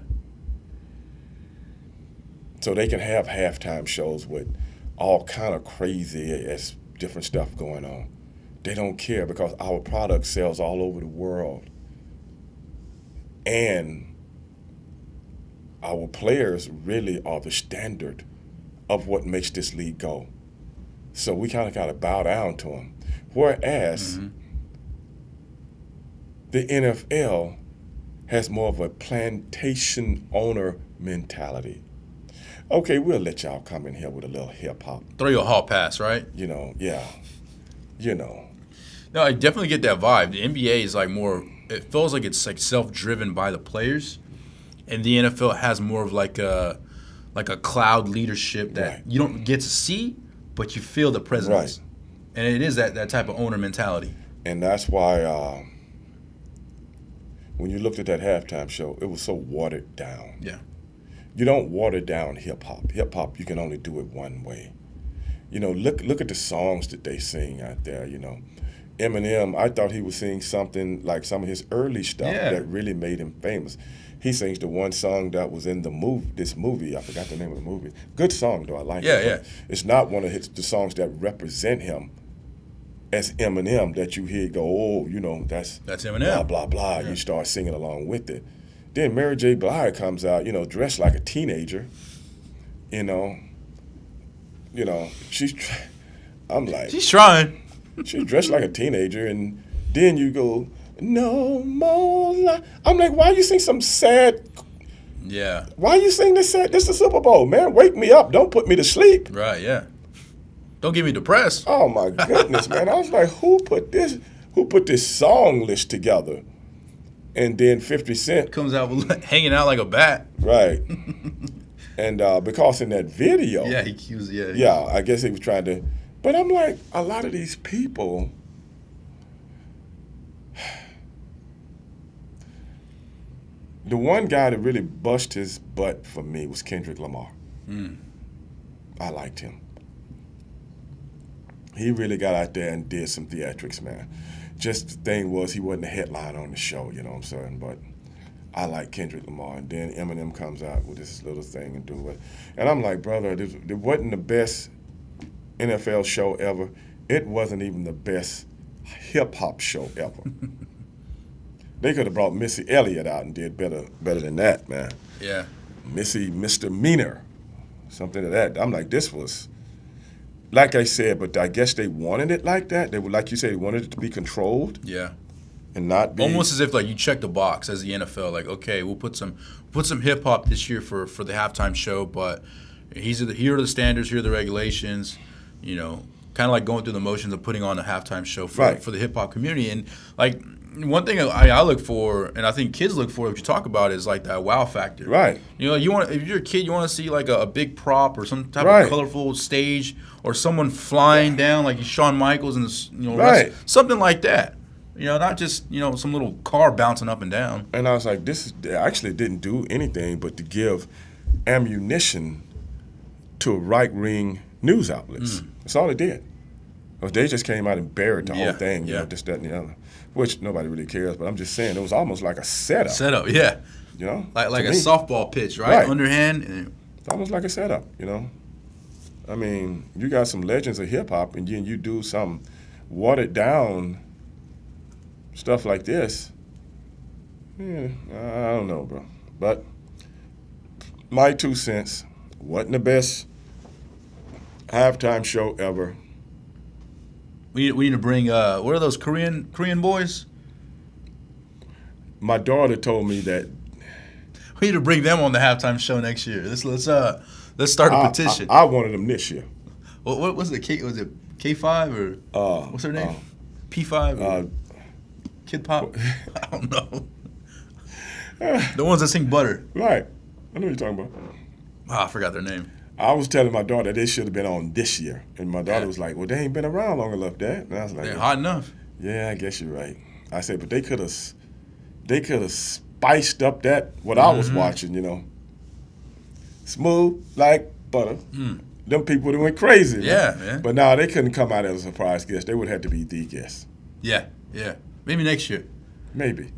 So they can have halftime shows with all kind of crazy different stuff going on. They don't care, because our product sells all over the world. And our players really are the standard of what makes this league go. So we kind of got to bow down to them. Whereas the NFL has more of a plantation owner mentality. Okay, we'll let y'all come in here with a little hip-hop.
Throw you a hall pass, right?
Yeah.
No, I definitely get that vibe. The NBA is like more, it feels like it's like self-driven by the players, and the NFL has more of like a cloud leadership that you don't get to see, but you feel the presence. Right. And it is that type of owner mentality.
And that's why when you looked at that halftime show, it was so watered down.
Yeah.
You don't water down hip-hop. Hip-hop, you can only do it one way. Look at the songs that they sing out there, Eminem, I thought he was singing something like some of his early stuff that really made him famous. He sings the one song that was in this movie. I forgot the name of the movie. Good song, though. I like it.
Yeah.
It's not one of the songs that represent him as Eminem that you hear go, oh, that's
Eminem.
Blah, blah, blah. Yeah. You start singing along with it. Then Mary J. Blige comes out, dressed like a teenager. I'm like,
she's trying.
She's dressed like a teenager, and then you go, no more life. I'm like, why you sing some sad?
Yeah.
Why you sing this sad? This is the Super Bowl, man. Wake me up. Don't put me to sleep.
Right, yeah. Don't get me depressed.
Oh, my goodness, man. I was like, who put this song list together? And then 50 Cent
comes out hanging out like a bat.
Right. And because in that video.
Yeah, he accused,
Yeah, I guess he was trying to. But I'm like, a lot of these people, the one guy that really bust his butt for me was Kendrick Lamar. I liked him. He really got out there and did some theatrics, man. Just the thing was, he wasn't the headline on the show, you know what I'm saying? But I like Kendrick Lamar. And then Eminem comes out with this little thing and do it. And I'm like, brother, it wasn't the best NFL show ever. It wasn't even the best hip-hop show ever. They could have brought Missy Elliott out and did better than that, man.
Yeah.
Missy Misdemeanor, something of that. I'm like, this was, like I said, but I guess they wanted it like that. They would, like you said, they wanted it to be controlled.
Yeah.
And not be
almost as if like you check the box as the NFL, like, okay, we'll put some hip hop this year for the halftime show, but here are the standards, here are the regulations, kind of like going through the motions of putting on a halftime show for the hip hop community. And like one thing I look for, and I think kids look for, what you talk about, is like that wow factor.
Right.
If you're a kid, you want to see like a big prop or some type of colorful stage or someone flying down like Shawn Michaels and something like that. Not just some little car bouncing up and down.
And I was like, they actually didn't do anything but to give ammunition to right-wing news outlets. That's all it did. They just came out and buried the whole thing, this, that, and the other, which nobody really cares. But I'm just saying, it was almost like a setup.
Yeah. Like a softball pitch, right? Underhand.
It's almost like a setup, I mean, you got some legends of hip-hop, and then you do some watered-down stuff like this. Yeah, I don't know, bro. But my 2 cents, wasn't the best halftime show ever.
We need to bring what are those Korean boys?
My daughter told me that
We need to bring them on the halftime show next year. Let's start a petition.
I wanted them this year.
What was it? Was it K5 or what's her name? P5 or Kid Pop? I don't know. The ones that sing Butter.
Right. I know what you're talking about.
Oh, I forgot their name.
I was telling my daughter they should have been on this year. And my daughter was like, well, they ain't been around long enough, Dad. And I was like,
They're hot enough.
Yeah, I guess you're right. I said, but they could have spiced up that what I was watching, you know. Smooth like butter. Them people would have went crazy.
Yeah,
man.
man.
But now they couldn't come out as a surprise guest. They would have to be the guest.
Yeah. Maybe next year.
Maybe.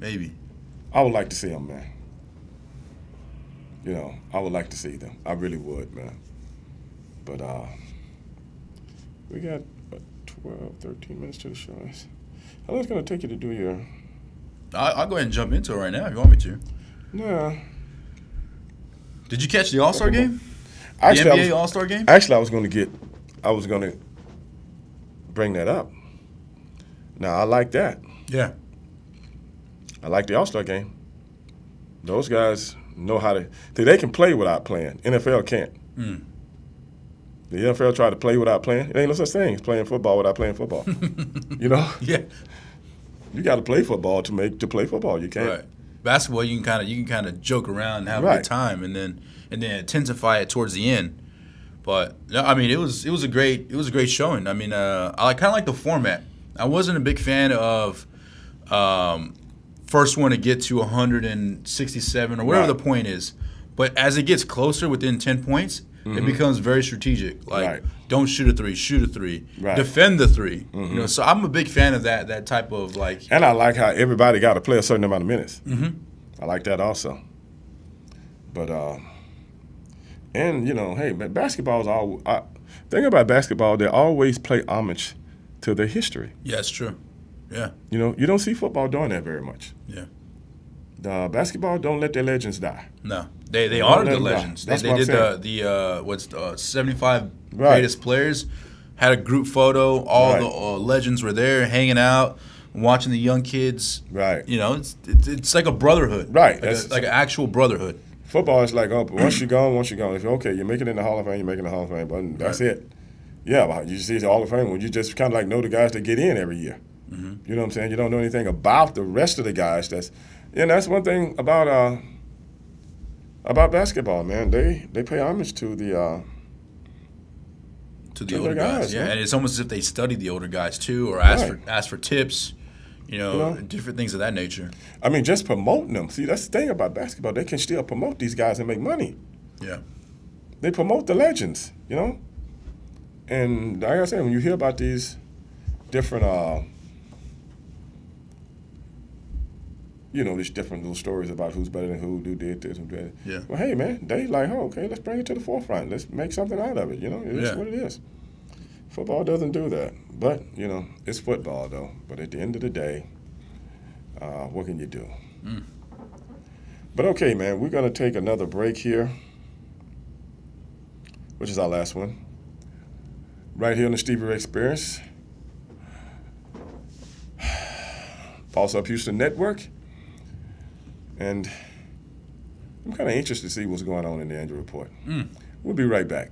I would like to see them, man. You know, I would like to see them. I really would, man. But we got 12, 13 minutes to the show. How long is it going to take you to do your...
I'll go ahead and jump into it right now if you want me to.
Yeah.
Did you catch the All-Star game?
Actually,
the NBA All-Star game?
Actually, I was going to bring that up. Now, I like that.
Yeah.
I like the All-Star game. Those guys know how to... They can play without playing. NFL can't. The NFL tried to play without playing. It ain't no such thing as playing football without playing football. You know?
Yeah.
You got to play football to play football. You can't.
Right. Basketball, you can kind of joke around and have a good time, and then intensify it towards the end. But no, I mean, it was a great showing. I mean, I kind of like the format. I wasn't a big fan of first one to get to 167 or whatever the point is. But as it gets closer, within 10 points, it becomes very strategic. Like, don't shoot a three, shoot a three, defend the three. You know, so I'm a big fan of that type of like.
And I like how everybody got to play a certain amount of minutes. I like that also. But and you know, hey, basketball is all. Thing about basketball, they always play homage to their history.
Yeah, it's true. Yeah.
You know, you don't see football doing that very much.
Yeah.
Basketball don't let their legends die.
No, they honor the legends. They did the 75 greatest players. Had a group photo. All the legends were there, hanging out, watching the young kids.
Right.
You know, it's like a brotherhood.
Right.
Like an actual brotherhood.
Football is like, once you're gone, once you're gone. If you're okay, you're making it in the Hall of Fame, you're making the Hall of Fame, but that's it. Yeah, well, you see the Hall of Fame when you just kind of like know the guys that get in every year. You know what I'm saying? You don't know anything about the rest of the guys. That's one thing about basketball, man. They pay homage to the
older guys. Yeah, and it's almost as if they studied the older guys too, or ask for tips, you know, different things of that nature. I
mean, just promoting them. See, that's the thing about basketball. They can still promote these guys and make money.
Yeah,
they promote the legends, you know. And like I said, when you hear about these different these different little stories about who's better than who did this, who did it.
Yeah.
Well, hey, man, they like, okay, let's bring it to the forefront. Let's make something out of it, you know? It's what it is. Football doesn't do that. But, you know, it's football, though. But at the end of the day, what can you do? But, okay, man, we're going to take another break here, which is our last one, right here on the Stevie Ray Experience. Boss Up Houston Network. And I'm kind of interested to see what's going on in the Andrew Report. We'll be right back.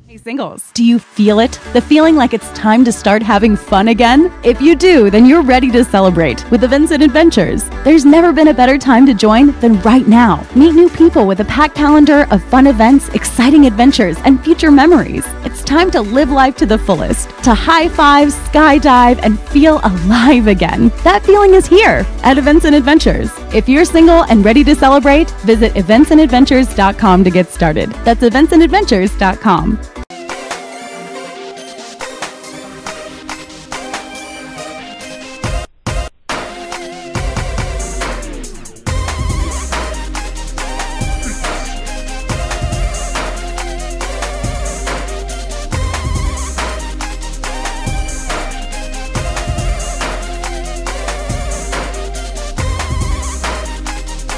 Hey singles, do you feel it? The feeling like it's time to start having fun again? If you do, then you're ready to celebrate with Events and Adventures. There's never been a better time to join than right now. Meet new people with a packed calendar of fun events, exciting adventures, and future memories. It's time to live life to the fullest, to high five, skydive, and feel alive again. That feeling is here at Events and Adventures. If you're single and ready to celebrate, visit eventsandadventures.com to get started. That's eventsandadventures.com.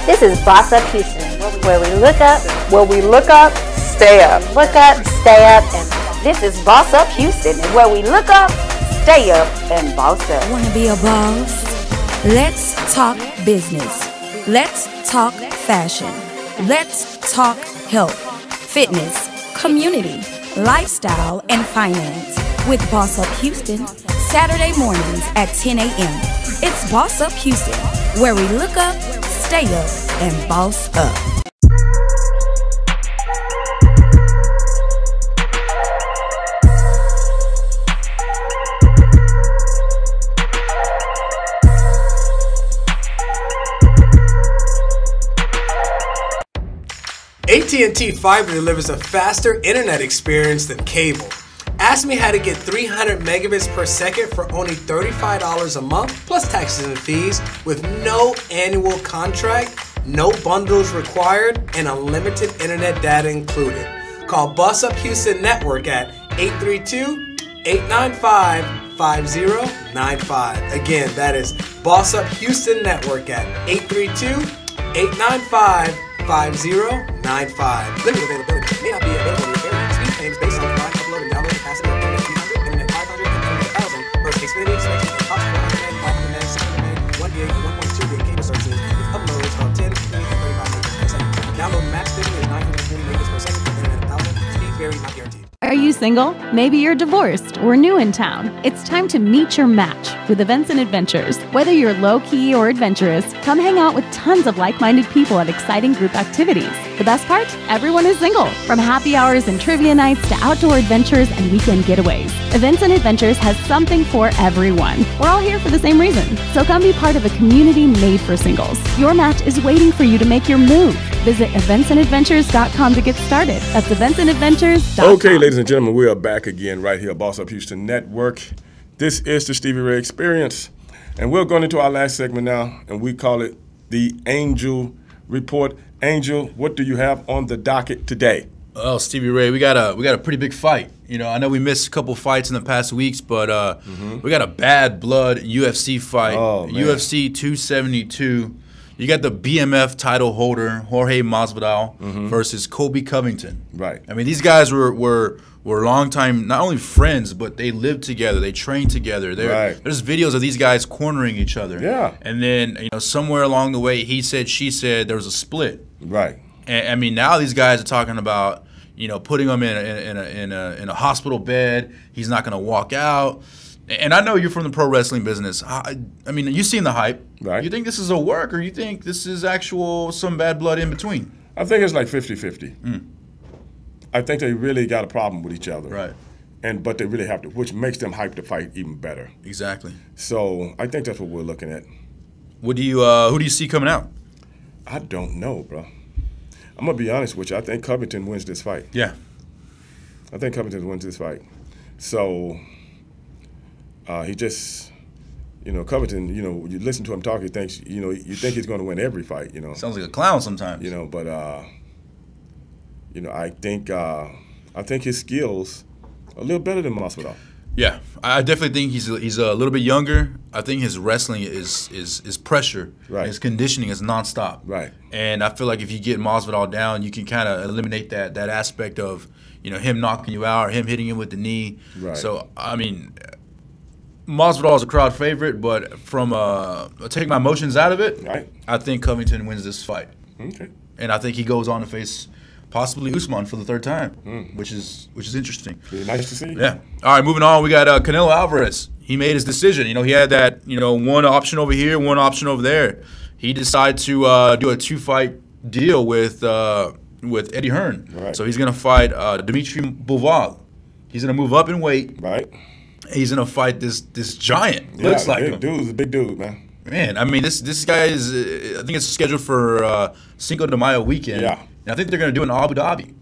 This is Boss Up Houston, where we look up, stay up. Look up, stay up, and this is Boss Up Houston, where we look up, stay up, and boss up.
Want to be a boss? Let's talk business. Let's talk fashion. Let's talk health, fitness, community, lifestyle, and finance with Boss Up Houston, Saturday mornings at 10 a.m. It's Boss Up Houston, where we look up, stay up, and boss up.
AT&T Fiber delivers a faster internet experience than cable. Ask me how to get 300 megabits per second for only $35 a month, plus taxes and fees, with no annual contract, no bundles required, and unlimited internet data included. Call Boss Up Houston Network at 832-895-5095. Again, that is Boss Up Houston Network at 832-895-5095. 5095. Limited availability. May not be available in your area. Speed claims based on combined upload and download capacity of internet 300, internet 500, and internet 1000 versus Xfinity, Spectrum, and Cox 400 meg, 500 meg, 600 meg, 1 gig, 1.2 gig cable services with uploads of 10, 20, and 35 megabits per second. Download max speed is 920 megabits per second. Internet 1000. Speed vary, not guaranteed.
Are you single? Maybe you're divorced or new in town. It's time to meet your match with Events and Adventures. Whether you're low-key or adventurous, come hang out with tons of like-minded people at exciting group activities. The best part? Everyone is single. From happy hours and trivia nights to outdoor adventures and weekend getaways, Events and Adventures has something for everyone. We're all here for the same reason. So come be part of a community made for singles. Your match is waiting for you to make your move. Visit eventsandadventures.com to get started. That's eventsandadventures.com.
Okay, ladies and gentlemen, we are back again right here, Boss Up Houston Network. This is the Stevie Ray Experience, and we're going into our last segment now, and we call it the Angel Report. Angel, what do you have on the docket today?
Well, Stevie Ray, we got a pretty big fight. You know, I know we missed a couple fights in the past weeks, but we got a bad blood UFC fight.
Oh, man.
UFC 272. You got the BMF title holder Jorge Masvidal versus Colby Covington.
Right.
I mean, these guys were longtime not only friends, but they lived together, they trained together. There's videos of these guys cornering each other.
Yeah.
And then somewhere along the way, he said, she said, there was a split.
Right.
And I mean, now these guys are talking about putting him in a hospital bed. He's not going to walk out. And I know you're from the pro wrestling business. I mean, you've seen the hype.
Right.
You think this is a work, or you think this is actual some bad blood in between?
I think it's like 50-50. I think they really got a problem with each other.
Right.
But they really have to, which makes them hype the fight even better.
Exactly.
So I think that's what we're looking at.
What do you who do you see coming out?
I don't know, bro. I'm gonna be honest with you. I think Covington wins this fight.
Yeah.
I think Covington wins this fight. So he just, Covington, you listen to him talk, he thinks, you think he's going to win every fight,
Sounds like a clown sometimes.
But I think his skills are a little better than Masvidal.
Yeah, I definitely think he's a little bit younger. I think his wrestling is pressure.
Right.
His conditioning is nonstop.
Right.
And I feel like if you get Masvidal down, you can kind of eliminate that aspect of him knocking you out or him hitting you with the knee.
Right.
So I mean, Masvidal is a crowd favorite, but from take my emotions out of it,
right,
I think Covington wins this fight.
Okay.
And I think he goes on to face possibly Usman for the third time, which is interesting.
Really nice to see.
Yeah. All right, moving on. We got Canelo Alvarez. He made his decision. He had that one option over here, one option over there. He decided to do a 2-fight deal with Eddie Hearn.
Right.
So he's gonna fight Dimitri Bivol. He's gonna move up in weight.
Right.
He's gonna fight this giant.
Yeah,
Looks like
big
him.
dude's a big dude, man.
Man, I mean, this guy is. I think it's scheduled for Cinco de Mayo weekend.
Yeah.
And I think they're going to do it in Abu Dhabi.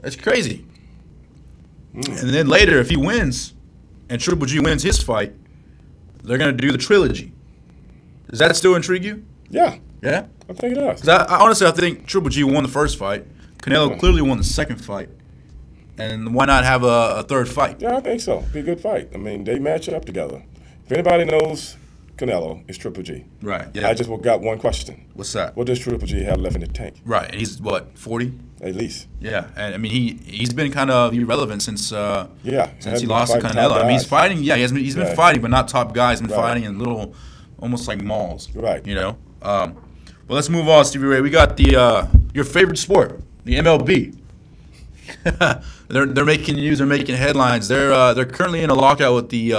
That's crazy. And then later, if he wins, and Triple G wins his fight, they're going to do the trilogy. Does that still intrigue you?
Yeah.
Yeah?
I think it does.
'Cause I honestly think Triple G won the first fight. Canelo clearly won the second fight. And why not have a third fight?
Yeah, I think so. Be a good fight. I mean, they match it up together. If anybody knows Canelo is Triple G.
Right. Yeah.
I just got one question.
What's that?
What does Triple G have left in the tank?
Right. And he's what, 40?
At least.
Yeah. And I mean he's been kind of irrelevant since he lost to Canelo. I mean he's fighting. Yeah, he's been fighting, but not top guys. He's been fighting in little, almost like malls.
Right.
You know. Well, let's move on, Stevie Ray. We got the your favorite sport, the MLB. They're making news. They're making headlines. They're currently in a lockout with the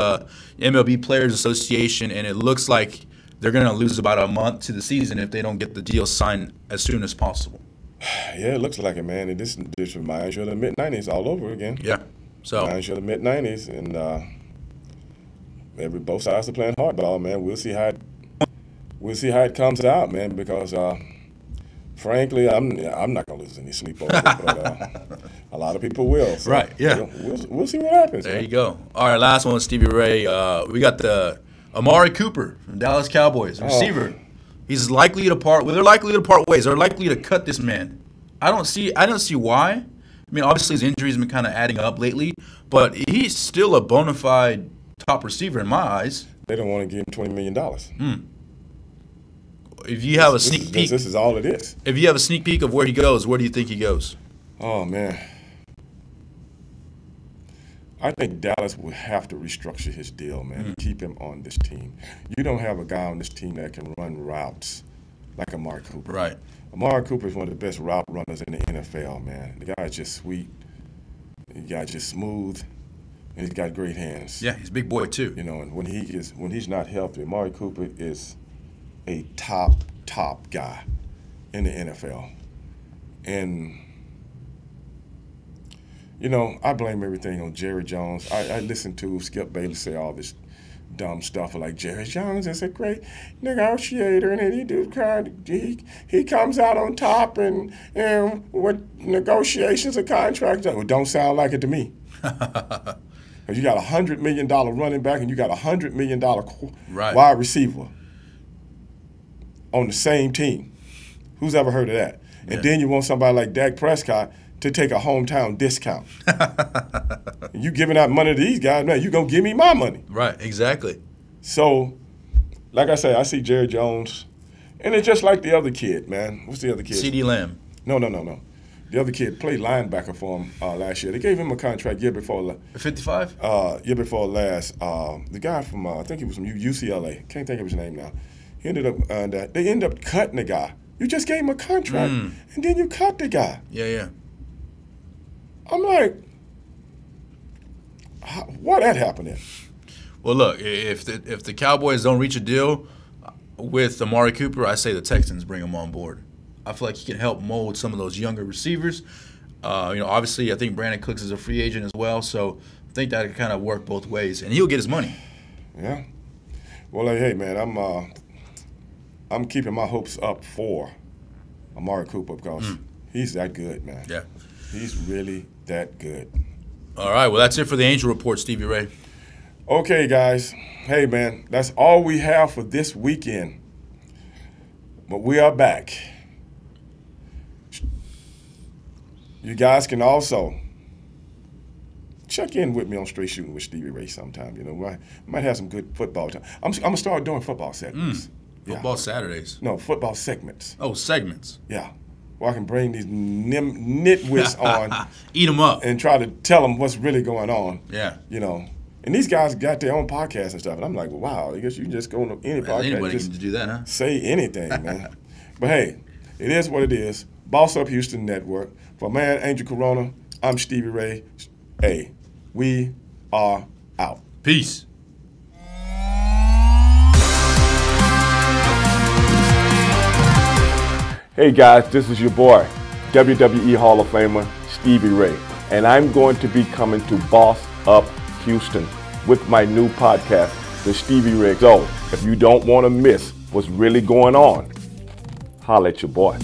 MLB Players Association, and it looks like they're going to lose about a month to the season if they don't get the deal signed as soon as possible.
Yeah, it looks like it, man. And this reminds you of the mid-'90s all over again.
Yeah. So
reminds you of the mid-'90s, and both sides are playing hardball, man. We'll see how it comes out, man. Because frankly, I'm not gonna lose any sleep over it, but a lot of people will. So,
right? Yeah.
We'll see what happens.
There you go. All right, last one, Stevie Ray. We got the Amari Cooper from Dallas Cowboys, receiver. He's likely to part. Well, they're likely to part ways. They're likely to cut this man. I don't see why. I mean, obviously his injuries have been kind of adding up lately, but he's still a bona fide top receiver in my eyes.
They don't want to give him $20 million.
If you have a sneak peek,
this is all it is.
If you have a sneak peek of where he goes, where do you think he goes?
Oh man, I think Dallas will have to restructure his deal, man, to keep him on this team. You don't have a guy on this team that can run routes like Amari Cooper.
Right.
Amari Cooper is one of the best route runners in the NFL, man. The guy's just sweet. The guy's just smooth, and he's got great hands.
Yeah, he's a big boy too.
You know, and when he's not healthy, Amari Cooper is a top guy in the NFL. And you know, I blame everything on Jerry Jones. I listen to Skip Bayless say all this dumb stuff like Jerry Jones is a great negotiator, and he comes out on top, and what negotiations or contracts? Well, don't sound like it to me. You got $100 million running back, and you got $100 million wide receiver on the same team. Who's ever heard of that? And then you want somebody like Dak Prescott to take a hometown discount. You giving out money to these guys, man, you going to give me my money.
Right, exactly.
So, like I say, I see Jerry Jones, and it's just like the other kid, man. What's the other kid?
CeeDee Lamb.
No. The other kid played linebacker for him last year. They gave him a contract year before.
55?
Year before last. The guy from, I think he was from UCLA. Can't think of his name now. He ended up, they ended up cutting the guy. You just gave him a contract, and then you cut the guy.
Yeah.
I'm like, what that happening?
Well, look, if the Cowboys don't reach a deal with Amari Cooper, I say the Texans bring him on board. I feel like he can help mold some of those younger receivers. Obviously, I think Brandon Cooks is a free agent as well, so I think that could kind of work both ways, and he'll get his money.
Yeah. Well, hey, man, I'm keeping my hopes up for Amari Cooper because he's that good, man.
Yeah.
He's really that good.
All right, well, that's it for the Angel Report, Stevie Ray.
Okay, guys. Hey, man, that's all we have for this weekend. But we are back. You guys can also check in with me on Straight Shooting with Stevie Ray sometime. You know, I might have some good football time. I'm going to start doing football segments.
Football Saturdays?
No, football segments.
Oh, segments.
Yeah. Well, I can bring these nitwits on.
Eat them up.
And try to tell them what's really going on.
Yeah.
You know. And these guys got their own podcasts and stuff. And I'm like, well, wow, I guess you can just go on any podcast.
Anybody
can
do that, huh?
Say anything, man. But hey, it is what it is. Boss Up Houston Network. For man, Angel Corona, I'm Stevie Ray. Hey, we are out.
Peace.
Hey guys, this is your boy, WWE Hall of Famer, Stevie Ray. And I'm going to be coming to Boss Up Houston with my new podcast, The Stevie Ray. So, if you don't want to miss what's really going on, holla at your boy.